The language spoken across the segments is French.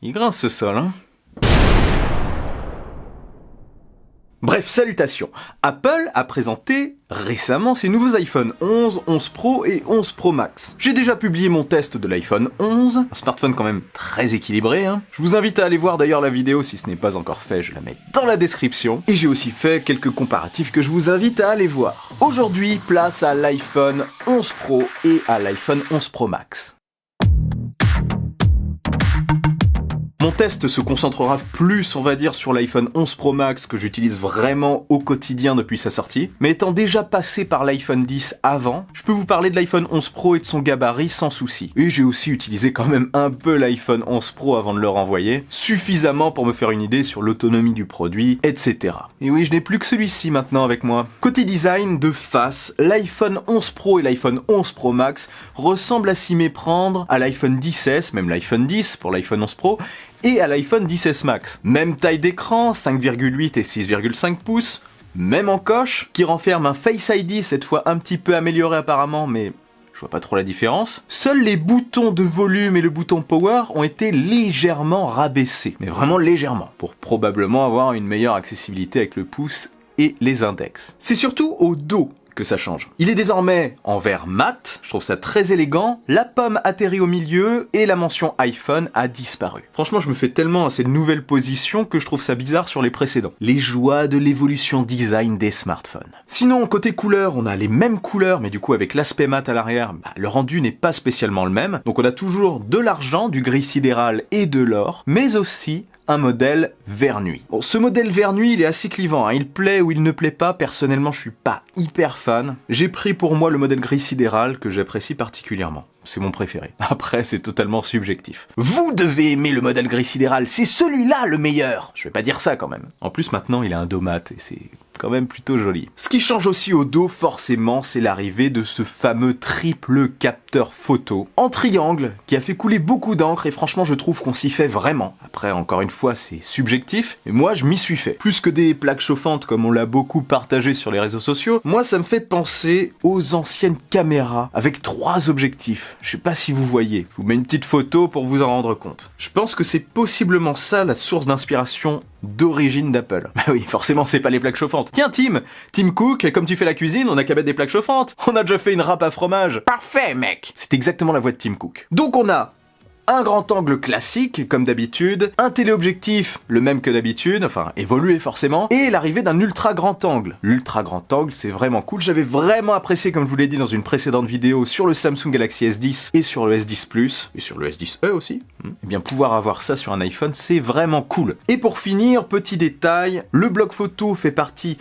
Il grince ce sol, hein. Bref, salutations. Apple a présenté récemment ses nouveaux iPhone 11, 11 Pro et 11 Pro Max. J'ai déjà publié mon test de l'iPhone 11, un smartphone quand même très équilibré, hein. Je vous invite à aller voir d'ailleurs la vidéo si ce n'est pas encore fait, je la mets dans la description. Et j'ai aussi fait quelques comparatifs que je vous invite à aller voir. Aujourd'hui, place à l'iPhone 11 Pro et à l'iPhone 11 Pro Max. Mon test se concentrera plus, on va dire, sur l'iPhone 11 Pro Max que j'utilise vraiment au quotidien depuis sa sortie. Mais étant déjà passé par l'iPhone 10 avant, je peux vous parler de l'iPhone 11 Pro et de son gabarit sans souci. Et j'ai aussi utilisé quand même un peu l'iPhone 11 Pro avant de le renvoyer, suffisamment pour me faire une idée sur l'autonomie du produit, etc. Et oui, je n'ai plus que celui-ci maintenant avec moi. Côté design, de face, l'iPhone 11 Pro et l'iPhone 11 Pro Max ressemblent à s'y méprendre à l'iPhone 10S, même l'iPhone 10 pour l'iPhone 11 Pro, et à l'iPhone 10S Max. Même taille d'écran, 5,8 et 6,5 pouces, même encoche, qui renferme un Face ID, cette fois un petit peu amélioré apparemment, mais je vois pas trop la différence. Seuls les boutons de volume et le bouton Power ont été légèrement rabaissés, mais vraiment légèrement, pour probablement avoir une meilleure accessibilité avec le pouce et les index. C'est surtout au dos que ça change. Il est désormais en verre mat, je trouve ça très élégant, la pomme atterrit au milieu et la mention iPhone a disparu. Franchement, je me fais tellement à cette nouvelle position que je trouve ça bizarre sur les précédents. Les joies de l'évolution design des smartphones. Sinon, côté couleur, on a les mêmes couleurs, mais du coup avec l'aspect mat à l'arrière, le rendu n'est pas spécialement le même. Donc on a toujours de l'argent, du gris sidéral et de l'or, mais aussi un modèle vert nuit. Bon, ce modèle vert nuit, il est assez clivant, hein. Il plaît ou il ne plaît pas. Personnellement, je suis pas hyper fan. J'ai pris pour moi le modèle gris sidéral que j'apprécie particulièrement. C'est mon préféré. Après, c'est totalement subjectif. Vous devez aimer le modèle gris sidéral, c'est celui-là le meilleur. Je vais pas dire ça quand même. En plus, maintenant, il a un dos mat et c'est quand même plutôt joli. Ce qui change aussi au dos, forcément, c'est l'arrivée de ce fameux triple capteur photo en triangle qui a fait couler beaucoup d'encre et franchement, je trouve qu'on s'y fait vraiment. Après, encore une fois, c'est subjectif, mais moi, je m'y suis fait. Plus que des plaques chauffantes comme on l'a beaucoup partagé sur les réseaux sociaux, moi, ça me fait penser aux anciennes caméras avec 3 objectifs. Je sais pas si vous voyez. Je vous mets une petite photo pour vous en rendre compte. Je pense que c'est possiblement ça la source d'inspiration d'origine d'Apple. Bah oui, forcément, c'est pas les plaques chauffantes. Tiens, Tim Cook, comme tu fais la cuisine, on a qu'à mettre des plaques chauffantes. On a déjà fait une râpe à fromage. Parfait, mec. C'est exactement la voix de Tim Cook. Donc on a un grand angle classique, comme d'habitude, un téléobjectif, le même que d'habitude, enfin évolué forcément, et l'arrivée d'un ultra grand angle. L'ultra grand angle, c'est vraiment cool, j'avais vraiment apprécié, comme je vous l'ai dit dans une précédente vidéo, sur le Samsung Galaxy S10 et sur le S10 Plus, et sur le S10e aussi. Eh bien, pouvoir avoir ça sur un iPhone, c'est vraiment cool. Et pour finir, petit détail, le bloc photo fait partie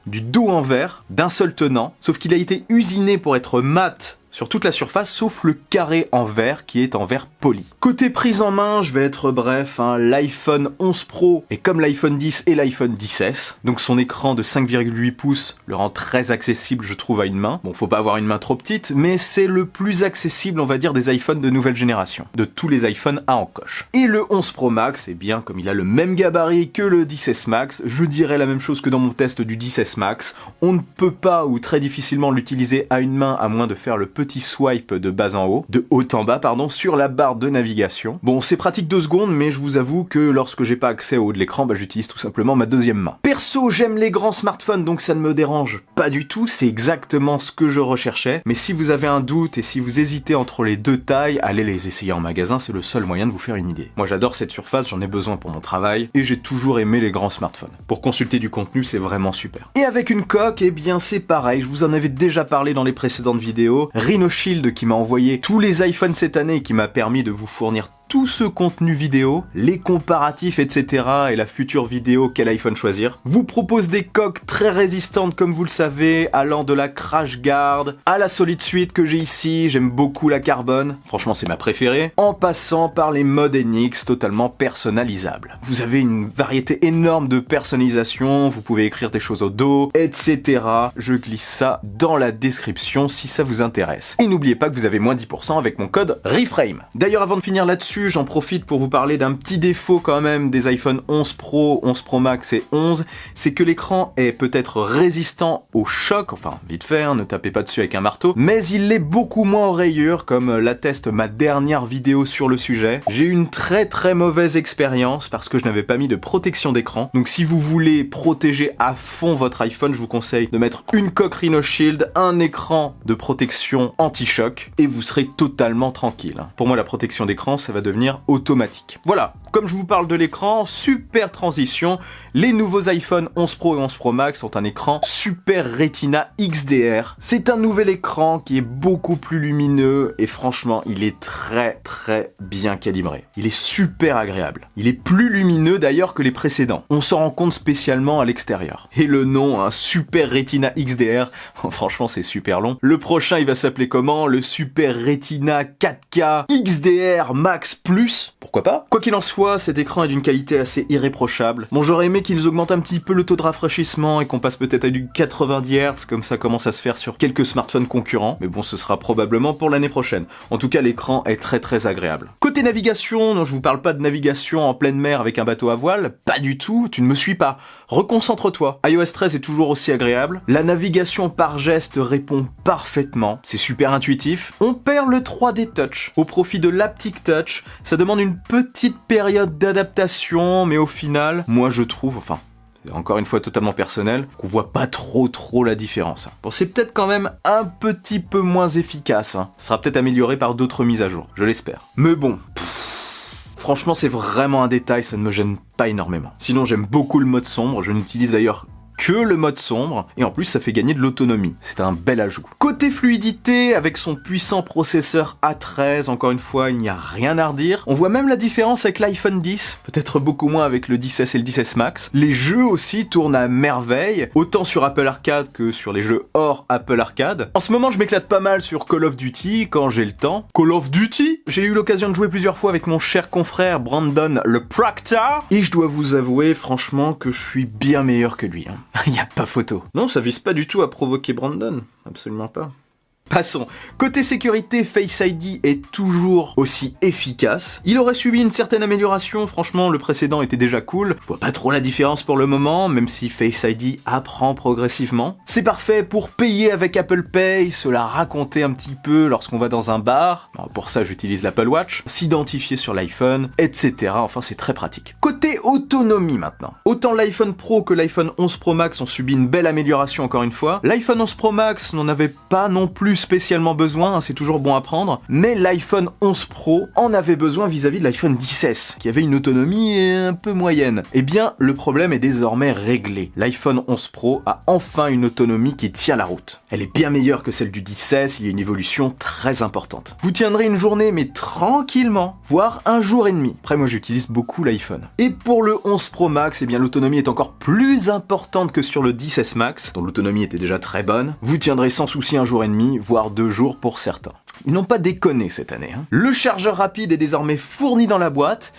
du dos en verre, d'un seul tenant, sauf qu'il a été usiné pour être mat sur toute la surface, sauf le carré en verre qui est en verre poli. Côté prise en main, je vais être bref, hein, l'iPhone 11 Pro est comme l'iPhone 10 et l'iPhone 10S, donc son écran de 5,8 pouces le rend très accessible, je trouve, à une main. Bon, faut pas avoir une main trop petite, mais c'est le plus accessible, on va dire, des iPhones de nouvelle génération, de tous les iPhones à encoche. Et le 11 Pro Max, eh bien, comme il a le même gabarit que le 10S Max, je dirais la même chose que dans mon test du 10S Max, on ne peut pas ou très difficilement l'utiliser à une main à moins de faire le petit swipe de bas en haut, de haut en bas, pardon, sur la barre de navigation. Bon, c'est pratique 2 secondes, mais je vous avoue que lorsque j'ai pas accès au haut de l'écran, j'utilise tout simplement ma deuxième main. Perso, j'aime les grands smartphones, donc ça ne me dérange pas du tout, c'est exactement ce que je recherchais, mais si vous avez un doute et si vous hésitez entre les 2 tailles, allez les essayer en magasin, c'est le seul moyen de vous faire une idée. Moi j'adore cette surface, j'en ai besoin pour mon travail, et j'ai toujours aimé les grands smartphones. Pour consulter du contenu, c'est vraiment super. Et avec une coque, eh bien c'est pareil, je vous en avais déjà parlé dans les précédentes vidéos, Rhino Shield qui m'a envoyé tous les iPhones cette année et qui m'a permis de vous fournir tout ce contenu vidéo, les comparatifs, etc. et la future vidéo quel iPhone choisir, vous propose des coques très résistantes comme vous le savez, allant de la Crash Guard à la Solid Suite que j'ai ici, j'aime beaucoup la carbone, franchement c'est ma préférée, en passant par les modes NX totalement personnalisables. Vous avez une variété énorme de personnalisation, vous pouvez écrire des choses au dos, etc. Je glisse ça dans la description si ça vous intéresse. Et n'oubliez pas que vous avez moins 10% avec mon code REFRAME. D'ailleurs avant de finir là-dessus, là-dessus, j'en profite pour vous parler d'un petit défaut quand même des iPhone 11 Pro, 11 Pro Max et 11, c'est que l'écran est peut-être résistant au choc, enfin vite fait, hein, ne tapez pas dessus avec un marteau, mais il l'est beaucoup moins aux rayures, comme l'atteste ma dernière vidéo sur le sujet. J'ai eu une très mauvaise expérience parce que je n'avais pas mis de protection d'écran, donc si vous voulez protéger à fond votre iPhone, je vous conseille de mettre une coque Rhino Shield, un écran de protection anti-choc, et vous serez totalement tranquille. Pour moi, la protection d'écran, ça va devenir automatique. Voilà, comme je vous parle de l'écran, super transition, les nouveaux iPhone 11 Pro et 11 Pro Max ont un écran Super Retina XDR. C'est un nouvel écran qui est beaucoup plus lumineux et franchement, il est très bien calibré. Il est super agréable. Il est plus lumineux d'ailleurs que les précédents. On s'en rend compte spécialement à l'extérieur. Et le nom, hein, Super Retina XDR, franchement c'est super long. Le prochain, il va s'appeler comment? Le Super Retina 4K XDR Max Plus? Pourquoi pas? Quoi qu'il en soit, cet écran est d'une qualité assez irréprochable. Bon, j'aurais aimé qu'ils augmentent un petit peu le taux de rafraîchissement et qu'on passe peut-être à du 90 Hz, comme ça commence à se faire sur quelques smartphones concurrents, mais bon, ce sera probablement pour l'année prochaine. En tout cas, l'écran est très agréable. Côté navigation, non, je vous parle pas de navigation en pleine mer avec un bateau à voile, pas du tout, tu ne me suis pas. Reconcentre-toi. iOS 13 est toujours aussi agréable. La navigation par geste répond parfaitement. C'est super intuitif. On perd le 3D Touch au profit de l'Haptic Touch. Ça demande une petite période d'adaptation, mais au final, moi je trouve, enfin, encore une fois totalement personnel, qu'on voit pas trop la différence. Bon, c'est peut-être quand même un petit peu moins efficace. Ça sera peut-être amélioré par d'autres mises à jour, je l'espère. Mais bon, franchement, c'est vraiment un détail, ça ne me gêne pas énormément. Sinon, j'aime beaucoup le mode sombre, je n'utilise d'ailleurs que le mode sombre, et en plus ça fait gagner de l'autonomie. C'est un bel ajout. Côté fluidité, avec son puissant processeur A13, encore une fois, il n'y a rien à redire. On voit même la différence avec l'iPhone 10, peut-être beaucoup moins avec le 10S et le 10S Max. Les jeux aussi tournent à merveille, autant sur Apple Arcade que sur les jeux hors Apple Arcade. En ce moment, je m'éclate pas mal sur Call of Duty, quand j'ai le temps. Call of Duty? J'ai eu l'occasion de jouer plusieurs fois avec mon cher confrère Brandon le Proctor, et je dois vous avouer franchement que je suis bien meilleur que lui. Y a pas photo. Non, ça vise pas du tout à provoquer Brandon. Absolument pas. Passons. Côté sécurité, Face ID est toujours aussi efficace. Il aurait subi une certaine amélioration, franchement le précédent était déjà cool. Je vois pas trop la différence pour le moment, même si Face ID apprend progressivement. C'est parfait pour payer avec Apple Pay, se la raconter un petit peu lorsqu'on va dans un bar. Alors, pour ça j'utilise l'Apple Watch, s'identifier sur l'iPhone, etc. Enfin c'est très pratique. Côté autonomie maintenant. Autant l'iPhone Pro que l'iPhone 11 Pro Max ont subi une belle amélioration encore une fois. L'iPhone 11 Pro Max n'en avait pas non plus spécialement besoin, hein, c'est toujours bon à prendre, mais l'iPhone 11 Pro en avait besoin vis-à-vis de l'iPhone 10S, qui avait une autonomie un peu moyenne. Eh bien, le problème est désormais réglé. L'iPhone 11 Pro a enfin une autonomie qui tient la route. Elle est bien meilleure que celle du 10S, il y a une évolution très importante. Vous tiendrez une journée, mais tranquillement, voire un jour et demi. Après, moi j'utilise beaucoup l'iPhone. Et pour le 11 Pro Max, eh bien l'autonomie est encore plus importante que sur le 10S Max, dont l'autonomie était déjà très bonne. Vous tiendrez sans souci un jour et demi, voire 2 jours pour certains. Ils n'ont pas déconné cette année. Le chargeur rapide est désormais fourni dans la boîte.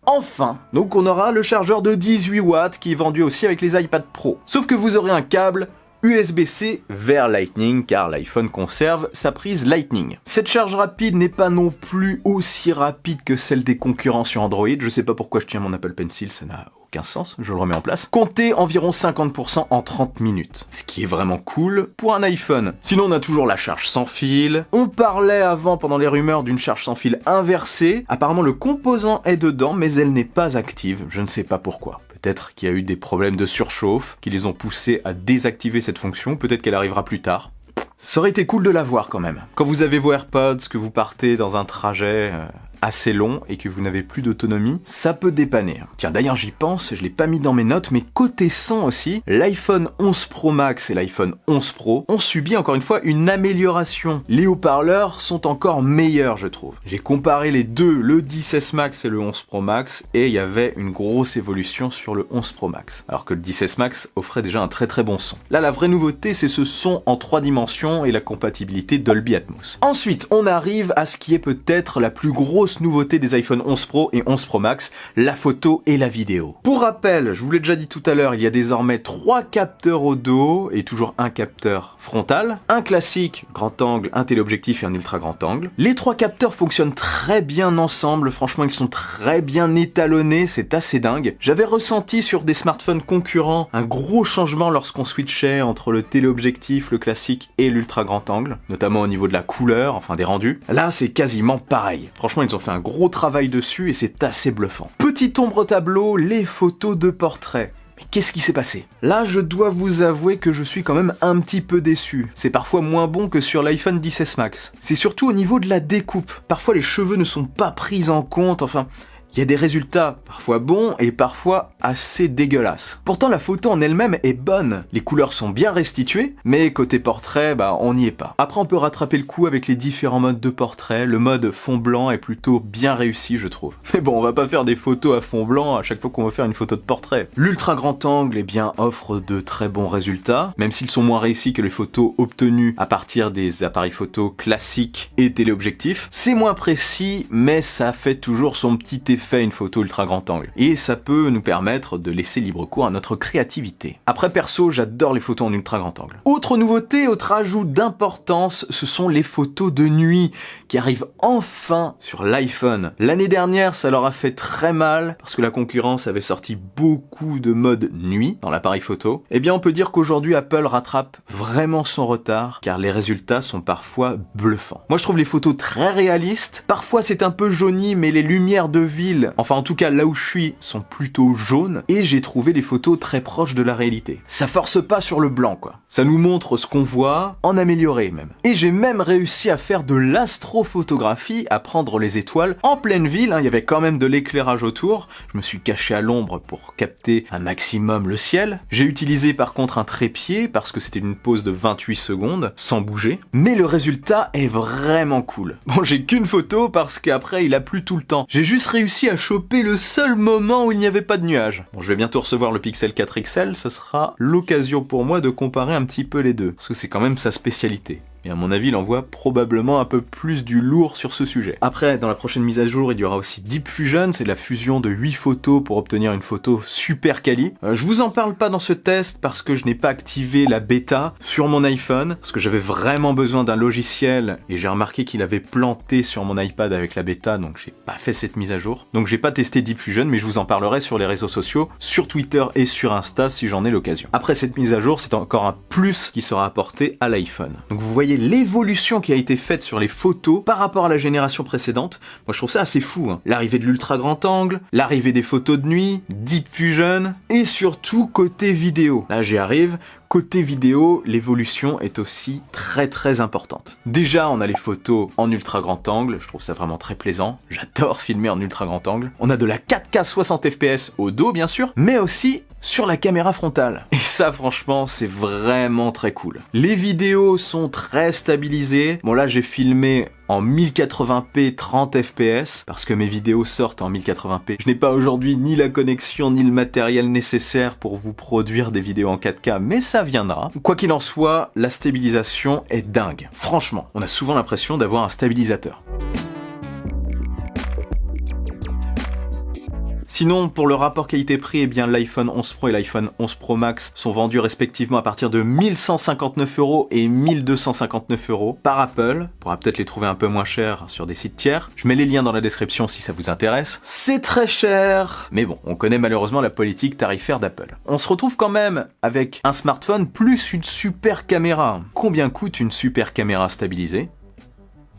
Enfin, donc on aura le chargeur de 18 watts qui est vendu aussi avec les iPad Pro. Sauf que vous aurez un câble USB-C vers Lightning car l'iPhone conserve sa prise Lightning. Cette charge rapide n'est pas non plus aussi rapide que celle des concurrents sur Android. Je sais pas pourquoi je tiens mon Apple Pencil, ça n'a aucun sens, je le remets en place. Comptez environ 50% en 30 minutes. Ce qui est vraiment cool pour un iPhone. Sinon on a toujours la charge sans fil. On parlait avant pendant les rumeurs d'une charge sans fil inversée. Apparemment le composant est dedans mais elle n'est pas active. Je ne sais pas pourquoi. Peut-être qu'il y a eu des problèmes de surchauffe qui les ont poussés à désactiver cette fonction. Peut-être qu'elle arrivera plus tard. Ça aurait été cool de la voir quand même. Quand vous avez vos AirPods, que vous partez dans un trajet assez long et que vous n'avez plus d'autonomie, ça peut dépanner. Tiens, d'ailleurs j'y pense, je l'ai pas mis dans mes notes, mais côté son aussi, l'iPhone 11 Pro Max et l'iPhone 11 Pro ont subi encore une fois une amélioration. Les haut-parleurs sont encore meilleurs, je trouve. J'ai comparé les deux, le 10S Max et le 11 Pro Max, et il y avait une grosse évolution sur le 11 Pro Max, alors que le 10S Max offrait déjà un très bon son. Là, la vraie nouveauté, c'est ce son en 3 dimensions et la compatibilité Dolby Atmos. Ensuite, on arrive à ce qui est peut-être la plus grosse grosse nouveauté des iPhone 11 Pro et 11 Pro Max, la photo et la vidéo. Pour rappel, je vous l'ai déjà dit tout à l'heure, il y a désormais 3 capteurs au dos et toujours un capteur frontal, un classique, grand angle, un téléobjectif et un ultra grand angle. Les 3 capteurs fonctionnent très bien ensemble, franchement ils sont très bien étalonnés, c'est assez dingue. J'avais ressenti sur des smartphones concurrents un gros changement lorsqu'on switchait entre le téléobjectif, le classique et l'ultra grand angle, notamment au niveau de la couleur, enfin des rendus. Là c'est quasiment pareil. Franchement ils ont fait un gros travail dessus et c'est assez bluffant. Petite ombre au tableau, les photos de portrait. Mais qu'est-ce qui s'est passé? Là, je dois vous avouer que je suis quand même un petit peu déçu. C'est parfois moins bon que sur l'iPhone XS Max. C'est surtout au niveau de la découpe. Parfois, les cheveux ne sont pas pris en compte, enfin... Il y a des résultats parfois bons et parfois assez dégueulasses. Pourtant la photo en elle-même est bonne, les couleurs sont bien restituées, mais côté portrait, on n'y est pas. Après on peut rattraper le coup avec les différents modes de portrait, le mode fond blanc est plutôt bien réussi je trouve. Mais bon, on va pas faire des photos à fond blanc à chaque fois qu'on va faire une photo de portrait. L'ultra grand angle offre de très bons résultats, même s'ils sont moins réussis que les photos obtenues à partir des appareils photo classiques et téléobjectifs. C'est moins précis, mais ça fait toujours son petit effet une photo ultra grand angle. Et ça peut nous permettre de laisser libre cours à notre créativité. Après perso, j'adore les photos en ultra grand angle. Autre nouveauté, autre ajout d'importance, ce sont les photos de nuit qui arrivent enfin sur l'iPhone. L'année dernière, ça leur a fait très mal parce que la concurrence avait sorti beaucoup de modes nuit dans l'appareil photo. Eh bien, on peut dire qu'aujourd'hui, Apple rattrape vraiment son retard car les résultats sont parfois bluffants. Moi, je trouve les photos très réalistes. Parfois, c'est un peu jauni, mais les lumières de ville, enfin en tout cas là où je suis, sont plutôt jaunes et j'ai trouvé les photos très proches de la réalité. Ça force pas sur le blanc quoi. Ça nous montre ce qu'on voit, en amélioré même. Et j'ai même réussi à faire de l'astrophotographie, à prendre les étoiles en pleine ville, il y avait quand même de l'éclairage autour. Je me suis caché à l'ombre pour capter un maximum le ciel. J'ai utilisé par contre un trépied parce que c'était une pause de 28 secondes sans bouger. Mais le résultat est vraiment cool. Bon, j'ai qu'une photo parce qu'après il a plu tout le temps. J'ai juste réussi à choper le seul moment où il n'y avait pas de nuages. Bon, je vais bientôt recevoir le Pixel 4 XL, ce sera l'occasion pour moi de comparer un petit peu les deux, parce que c'est quand même sa spécialité. Et à mon avis, il envoie probablement un peu plus du lourd sur ce sujet. Après, dans la prochaine mise à jour, il y aura aussi Deep Fusion, c'est la fusion de 8 photos pour obtenir une photo super quali. Je vous en parle pas dans ce test parce que je n'ai pas activé la bêta sur mon iPhone, parce que j'avais vraiment besoin d'un logiciel, et j'ai remarqué qu'il avait planté sur mon iPad avec la bêta, donc j'ai pas fait cette mise à jour. Donc j'ai pas testé Deep Fusion, mais je vous en parlerai sur les réseaux sociaux, sur Twitter et sur Insta si j'en ai l'occasion. Après cette mise à jour, c'est encore un plus qui sera apporté à l'iPhone. Donc vous voyez l'évolution qui a été faite sur les photos par rapport à la génération précédente. Moi je trouve ça assez fou, L'arrivée de l'ultra grand angle, l'arrivée des photos de nuit, Deep Fusion, et surtout côté vidéo. Là j'y arrive. Côté vidéo, l'évolution est aussi très importante. Déjà, on a les photos en ultra grand angle, je trouve ça vraiment très plaisant. J'adore filmer en ultra grand angle. On a de la 4K 60 fps au dos, bien sûr, mais aussi sur la caméra frontale. Et ça, franchement, c'est vraiment très cool. Les vidéos sont très stabilisées. Bon, là, j'ai filmé en 1080p 30 fps parce que mes vidéos sortent en 1080p. Je n'ai pas aujourd'hui ni la connexion ni le matériel nécessaire pour vous produire des vidéos en 4K, mais ça viendra. Quoi qu'il en soit, la stabilisation est dingue. Franchement, on a souvent l'impression d'avoir un stabilisateur. Sinon, pour le rapport qualité-prix, eh bien l'iPhone 11 Pro et l'iPhone 11 Pro Max sont vendus respectivement à partir de 1159 € et 1259 € par Apple. On pourra peut-être les trouver un peu moins chers sur des sites tiers. Je mets les liens dans la description si ça vous intéresse. C'est très cher, mais bon, on connaît malheureusement la politique tarifaire d'Apple. On se retrouve quand même avec un smartphone plus une super caméra. Combien coûte une super caméra stabilisée ?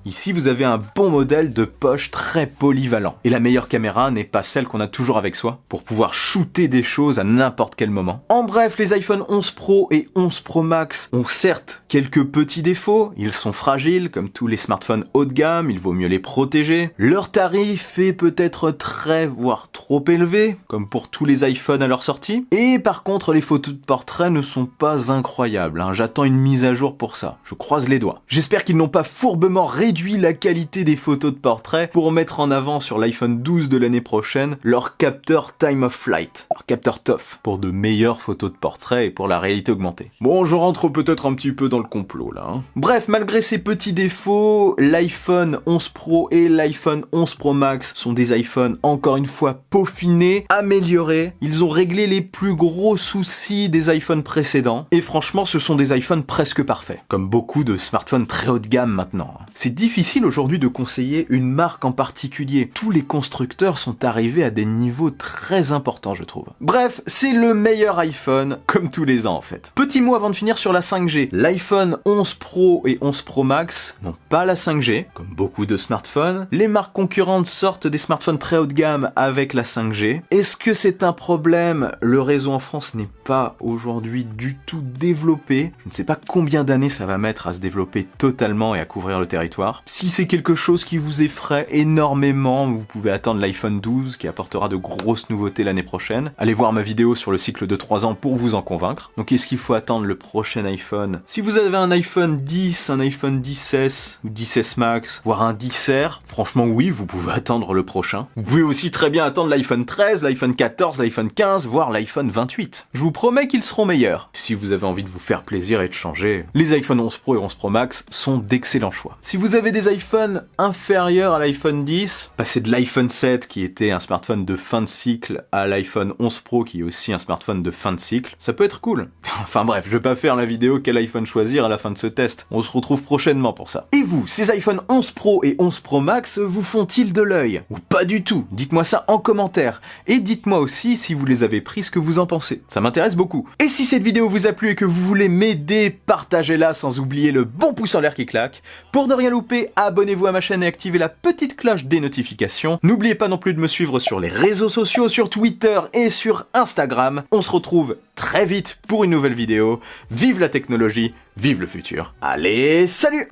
Ici, vous avez un bon modèle de poche très polyvalent. Et la meilleure caméra n'est pas celle qu'on a toujours avec soi, pour pouvoir shooter des choses à n'importe quel moment. En bref, les iPhone 11 Pro et 11 Pro Max ont certes quelques petits défauts, ils sont fragiles, comme tous les smartphones haut de gamme, il vaut mieux les protéger. Leur tarif est peut-être très, voire trop élevé, comme pour tous les iPhones à leur sortie. Et par contre, les photos de portrait ne sont pas incroyables, J'attends une mise à jour pour ça. Je croise les doigts. J'espère qu'ils n'ont pas fourbement réussi réduit la qualité des photos de portrait pour mettre en avant sur l'iPhone 12 de l'année prochaine leur capteur Time of Flight, leur capteur TOF, pour de meilleures photos de portrait et pour la réalité augmentée. Bon, je rentre peut-être un petit peu dans le complot là. Bref, malgré ces petits défauts, l'iPhone 11 Pro et l'iPhone 11 Pro Max sont des iPhones encore une fois peaufinés, améliorés. Ils ont réglé les plus gros soucis des iPhones précédents. Et franchement, ce sont des iPhones presque parfaits. Comme beaucoup de smartphones très haut de gamme maintenant. C'est difficile aujourd'hui de conseiller une marque en particulier. Tous les constructeurs sont arrivés à des niveaux très importants, je trouve. Bref, c'est le meilleur iPhone, comme tous les ans en fait. Petit mot avant de finir sur la 5G. L'iPhone 11 Pro et 11 Pro Max n'ont pas la 5G, comme beaucoup de smartphones. Les marques concurrentes sortent des smartphones très haut de gamme avec la 5G. Est-ce que c'est un problème? Le réseau en France n'est pas aujourd'hui du tout développé. Je ne sais pas combien d'années ça va mettre à se développer totalement et à couvrir le territoire. Si c'est quelque chose qui vous effraie énormément, vous pouvez attendre l'iPhone 12 qui apportera de grosses nouveautés l'année prochaine. Allez voir ma vidéo sur le cycle de 3 ans pour vous en convaincre. Donc est-ce qu'il faut attendre le prochain iPhone? Si vous avez un iPhone 10, un iPhone 10S ou 10S Max, voire un 10R, franchement oui, vous pouvez attendre le prochain. Vous pouvez aussi très bien attendre l'iPhone 13, l'iPhone 14, l'iPhone 15, voire l'iPhone 28. Je vous promets qu'ils seront meilleurs. Si vous avez envie de vous faire plaisir et de changer, les iPhone 11 Pro et 11 Pro Max sont d'excellents choix. Si vous avez des iPhones inférieurs à l'iPhone 10, passez de l'iPhone 7 qui était un smartphone de fin de cycle à l'iPhone 11 Pro qui est aussi un smartphone de fin de cycle, ça peut être cool. Enfin bref, je vais pas faire la vidéo quel iPhone choisir à la fin de ce test. On se retrouve prochainement pour ça. Et vous, ces iPhone 11 Pro et 11 Pro Max vous font-ils de l'œil? Ou pas du tout? Dites-moi ça en commentaire. Et dites-moi aussi si vous les avez pris, ce que vous en pensez. Ça m'intéresse beaucoup. Et si cette vidéo vous a plu et que vous voulez m'aider, partagez-la sans oublier le bon pouce en l'air qui claque. Pour ne rien louper, abonnez-vous à ma chaîne et activez la petite cloche des notifications. N'oubliez pas non plus de me suivre sur les réseaux sociaux, sur Twitter et sur Instagram. On se retrouve très vite pour une nouvelle vidéo. Vive la technologie, vive le futur. Allez, salut!